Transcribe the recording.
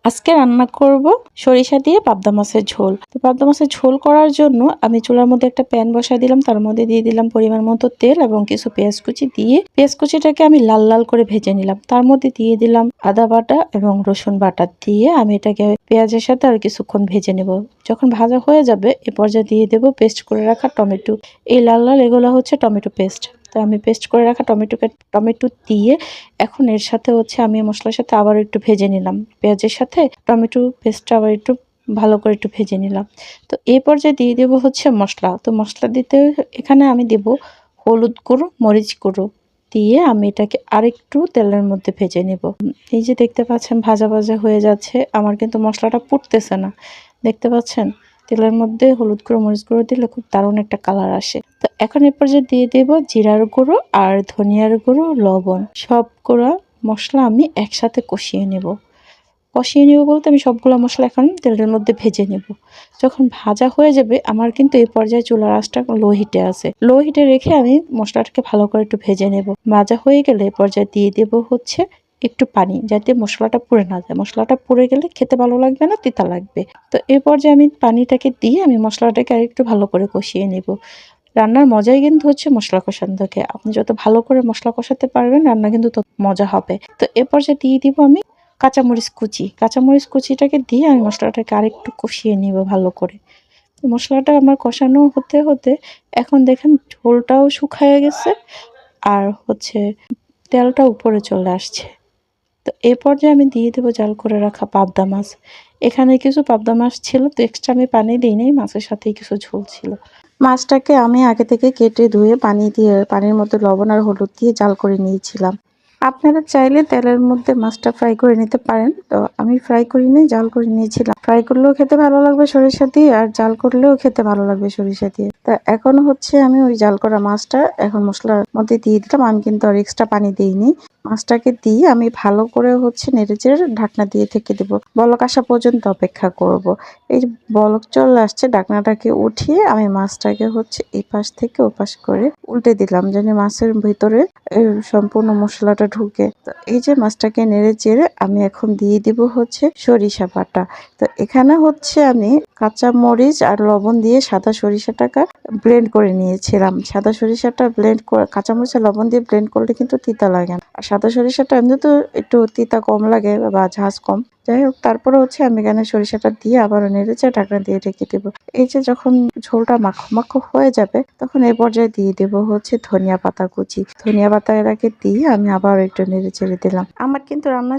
আজকে রান্না করব সরিষা দিয়ে পাবদা মাছের ঝোল। তো পাবদা মাছের ঝোল করার জন্য আমি চুলার মধ্যে একটা প্যান বসাই দিলাম, তার মধ্যে দিয়ে দিলাম পরিমাণ মতো তেল এবং কিছু পেঁয়াজ কুচি দিয়ে পেঁয়াজ কুচিটাকে আমি লাল লাল করে ভেজে নিলাম। তার মধ্যে দিয়ে দিলাম আদা বাটা এবং রসুন বাটা দিয়ে আমি এটাকে পেঁয়াজের সাথে আর কিছুক্ষণ ভেজে নেব। যখন ভাজা হয়ে যাবে এ পর্যায়ে দিয়ে দেব পেস্ট করে রাখা টমেটো। এই লাল লাল এগুলো হচ্ছে টমেটো পেস্ট। তো আমি পেস্ট করে রাখা টমেটো দিয়ে এখন এর সাথে হচ্ছে আমি মশলার সাথে আবার একটু ভেজে নিলাম, পেঁয়াজের সাথে টমেটো পেস্টটা আবার একটু ভালো করে একটু ভেজে নিলাম। তো এই পর্যায়ে দিয়ে দেবো হচ্ছে মশলা। তো মশলা দিতে এখানে আমি দেব হলুদ গুঁড়ো, মরিচ গুঁড়ো দিয়ে আমি এটাকে আরেকটু তেলের মধ্যে ভেজে নেব। এই যে দেখতে পাচ্ছেন ভাজা ভাজা হয়ে যাচ্ছে, আমার কিন্তু মশলাটা পুড়তেছে না। দেখতে পাচ্ছেন তেলের মধ্যে হলুদ গুঁড়ো, মরিচ গুঁড়ো দিলে খুব দারুণ একটা কালার আসে। তো এখন এর পর্যায়ে দিয়ে দেব জিরার গুঁড়ো আর ধনিয়ার গুঁড়ো, লবণ। সবগুলো মশলা আমি একসাথে কষিয়ে নেব। বলতে আমি সবগুলো মশলা এখন তেলের মধ্যে ভেজে নেব। যখন ভাজা হয়ে যাবে আমার কিন্তু এই পর্যায়ে চুলার আঁচটা লো হিটে আছে। লো হিটে রেখে আমি মশলাটাকে ভালো করে একটু ভেজে নেব। ভাজা হয়ে গেলে এই পর্যায়ে দিয়ে দেব হচ্ছে একটু পানি, যাতে মশলাটা পুড়ে না যায়। মশলাটা পুড়ে গেলে খেতে ভালো লাগবে না, তিতা লাগবে। তো এই পর্যায়ে আমি পানিটাকে দিয়ে আমি মশলাটাকে আরেকটু ভালো করে কষিয়ে নেব। রান্নার মজাই কিন্তু হচ্ছে মশলা কষানো থেকে। আপনি যত ভালো করে মশলা কষাতে পারবেন রান্না কিন্তু তত মজা হবে। তো এ পর্যায়ে দিয়ে দিব আমি কাঁচামরিচ কুচিটাকে দিয়ে আমি মশলাটাকে আরেকটু কষিয়ে নিব ভালো করে। মশলাটা আমার কষানো হতে হতে এখন দেখেন ঝোলটাও শুকায় গেছে আর হচ্ছে তেলটা উপরে চলে আসছে। তো এই পর্যায়ে আমি দিয়ে দেবো জাল করে রাখা পাবদা মাছ। এখানে কিছু পাবদা মাছ ছিল, তো এক্সট্রা আমি পানি দিই নাই, মাছের সাথেই কিছু ঝোল ছিল। মাছটাকে আমি আগে থেকে কেটে ধুয়ে পানির মধ্যে লবণ আর হলুদ দিয়ে জাল করে নিয়েছিলাম। আপনারা চাইলে তেলের মধ্যে মাছটা ফ্রাই করে নিতে পারেন। তো আমি ফ্রাই করি নাই, জাল করে নিয়েছিলাম। ফ্রাই করলেও খেতে ভালো লাগবে সরিষা দিয়ে, আর জাল করলেও খেতে ভালো লাগবে সরিষা দিয়ে। তা এখন হচ্ছে আমি ওই জাল করা মাছটা এখন মশলার মধ্যে দিয়ে দিলাম। আমি কিন্তু আর এক্সট্রা পানি দিইনি। মাছটাকে দিয়ে আমি ভালো করে হচ্ছে নেড়েচেড়ে ঢাকনা দিয়ে ঢেকে দেবো। বলক আসা পর্যন্ত অপেক্ষা করব। এই যে বলক চলে আসছে, ঢাকনাটাকে উঠিয়ে আমি মাছটাকে হচ্ছে এই পাশ থেকে ও পাশ করে উল্টে দিলাম, যেন মাছের ভিতরে সম্পূর্ণ মশলাটা ঢুকে। তো এই যে মাছটাকে নেড়ে চেড়ে আমি এখন দিয়ে দিব হচ্ছে সরিষা বাটা। তো এখানে হচ্ছে আমি কাঁচা মরিচ আর লবণ দিয়ে সাদা সরিষাটাকে ব্লেন্ড করে নিয়েছিলাম। সাদা সরিষাটা কাঁচা মরিচ আর লবণ দিয়ে ব্লেন্ড করলে কিন্তু তিতা লাগে না। আর সাদা সরিষাটা এমনি তো একটু তিতা কম লাগে বা ঝাঁজ কম, যাই হোক তারপরে হচ্ছে আমি এখানে সরিষাটা দিয়ে আবারও নেড়েচে ঢাকনা দিয়ে ঢেকে দেবো। এই যে যখন ঝোলটা মাখো মাখো হয়ে যাবে তখন এই পর্যায়ে দিয়ে দেবো হচ্ছে ধনিয়া পাতা কুচি। ধনিয়া পাতা এর আগে দিয়ে আমি আবার একটু নেড়ে চেড়ে দিলাম। আমার কিন্তু রান্না